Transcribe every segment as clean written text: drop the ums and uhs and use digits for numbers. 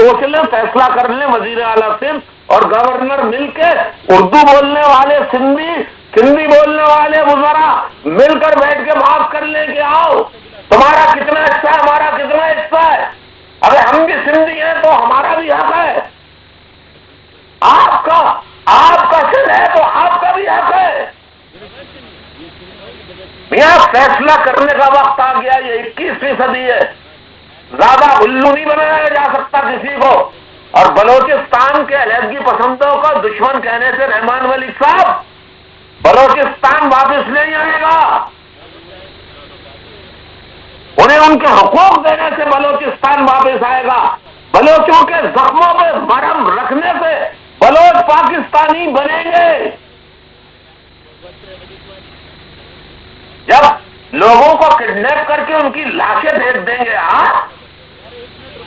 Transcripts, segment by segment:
سوچ لیں، فیصلہ کر لیں وزیر اعلیٰ سندھ اور گورنر مل کے، اردو بولنے والے سندھی، ہندی بولنے والے وزراء مل کر بیٹھ کے بات کر لیں کہ آؤ تمہارا کتنا حصہ ہے، ہمارا کتنا حصہ ہے، ارے ہم بھی سندھی ہیں تو ہمارا بھی حق ہے، آپ کا سندھ ہے تو آپ کا بھی حق ہے۔ میاں فیصلہ کرنے کا وقت آ گیا، یہ 21ویں صدی ہے، زیادہ الو نہیں بنایا جا سکتا کسی کو۔ اور بلوچستان کے علیحدگی پسندوں کو دشمن کہنے سے رحمان ملک صاحب، بلوچستان واپس نہیں آئے گا، انہیں ان کے حقوق دینے سے بلوچستان واپس آئے گا، بلوچوں کے زخموں پہ مرہم رکھنے سے بلوچ پاکستانی بنیں گے۔ جب لوگوں کو کڈنیپ کر کے ان کی لاشیں پھینک دیں گے،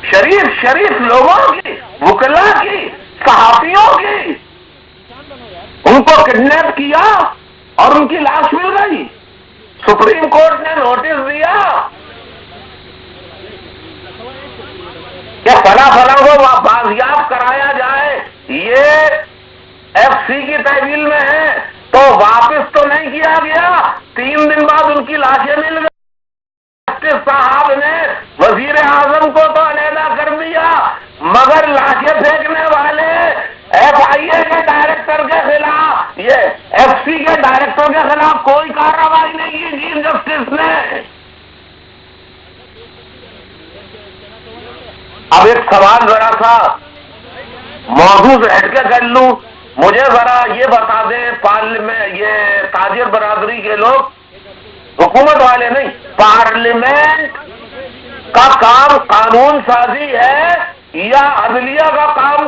شریف لوگوں کی، وکلا کی، صحافیوں کی، ان کو کڈنیپ کیا اور ان کی لاش مل گئی، سپریم کورٹ نے نوٹس دیا کہ فلاں کو بازیاب کرایا جائے، یہ ایف سی کی تحویل میں ہے، تو واپس تو نہیں کیا گیا، 3 دن بعد ان کی لاشیں مل گئی۔ جسٹس صاحب نے وزیر اعظم کو تو علیحدہ کر دیا، مگر لاشیں پھینکنے والے ایف آئی اے کے ڈائریکٹر کے خلاف، یہ ایف سی کے ڈائریکٹر کے خلاف کوئی کارروائی نہیں کی چیف جسٹس نے۔ اب ایک سوال ذرا سا موضوع سے ہٹ کے کر لوں، مجھے ذرا یہ بتا دیں، پارلیمنٹ یہ تاجر برادری کے لوگ، حکومت والے نہیں، پارلیمنٹ کا کام قانون سازی ہے یا عدلیہ کا کام؟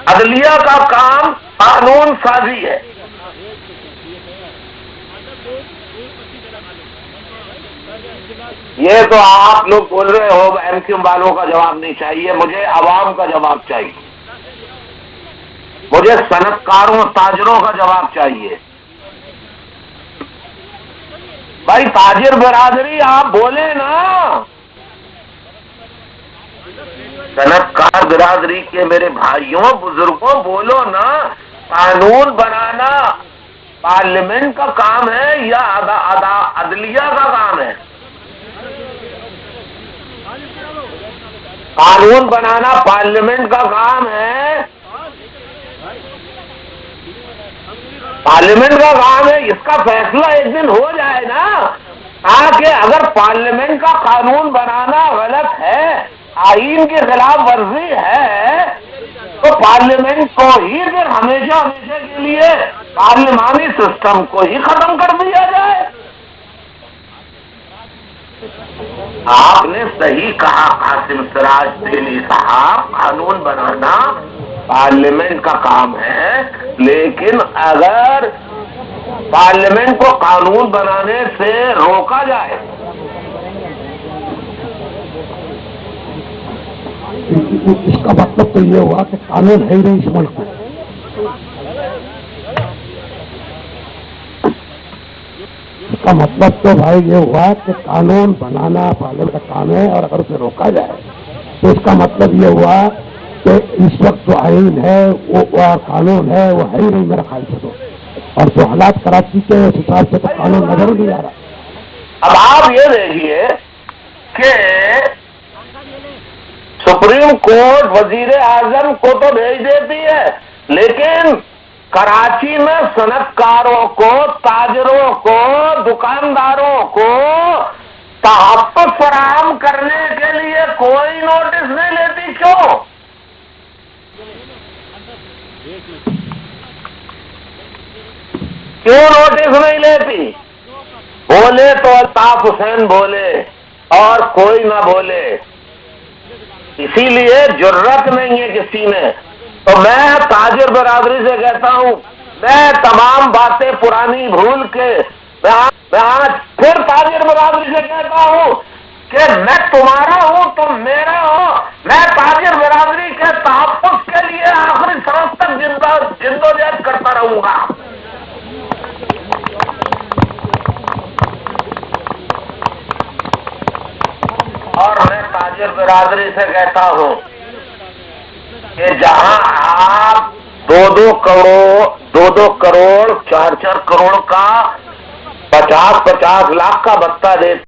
عدلیہ کا کام قانون سازی ہے۔ یہ تو آپ لوگ بول رہے ہو، ایم کیو والوں کا جواب نہیں چاہیے، مجھے عوام کا جواب چاہیے، مجھے صنعت کاروں تاجروں کا جواب چاہیے۔ بھائی تاجر برادری آپ بولیں نا، صنعت کار برادری کے میرے بھائیوں بزرگوں بولو نا، قانون بنانا پارلیمنٹ کا کام ہے یا عدلیہ کا کام ہے؟ قانون بنانا پارلیمنٹ کا کام ہے، پارلیمنٹ کا کام ہے، اس کا فیصلہ ایک دن ہو جائے نا، تاکہ اگر پارلیمنٹ کا قانون بنانا غلط ہے، آئین کی خلاف ورزی ہے، تو پارلیمنٹ کو ہی پھر ہمیشہ کے لیے پارلیمانی سسٹم کو ہی ختم کر دیا جائے۔ آپ نے صحیح کہا قاسم سراج دہلی صاحب، قانون بنانا پارلیمنٹ کا کام ہے، لیکن اگر پارلیمنٹ کو قانون بنانے سے روکا جائے، اس کا مطلب تو یہ ہوا کہ قانون ہے ہی نہیں اس ملک میں۔ اس کا مطلب تو بھائی یہ ہوا کہ قانون بنانا پارلیمنٹ کا کام ہے، اور اگر اسے روکا جائے تو اس کا مطلب یہ ہوا کہ اس وقت جو آئین ہے وہ قانون ہے وہ ہے ہی نہیں میرا خیال سے تو، اور جو حالات کراچی کے اس حساب سے تو قانون نظر نہیں آ رہا۔ اب آپ یہ دیکھیے کہ سپریم کورٹ وزیر اعظم کو تو بھیج دیتی ہے، لیکن کراچی میں صنعت کاروں کو، تاجروں کو، دکانداروں کو تحفظ فراہم کرنے کے لیے کوئی نوٹس نہیں لیتی، کیوں؟ کیوں نوٹس نہیں لیتی؟ بولے تو الطاف حسین بولے اور کوئی نہ بولے، اسی لیے جرت نہیں ہے کسی میں۔ تو میں تاجر برادری سے کہتا ہوں، میں تمام باتیں پرانی بھول کے میں آج پھر تاجر برادری سے کہتا ہوں کہ میں تمہارا ہوں، تم میرا ہو، میں تاجر برادری کے تحفظ کے لیے آخری سانس تک جدوجہد کرتا رہوں گا۔ اور میں تاجر برادری سے کہتا ہوں کہ جہاں آپ 2 کروڑ 4 کروڑ کا 50 لاکھ کا بستہ دیتے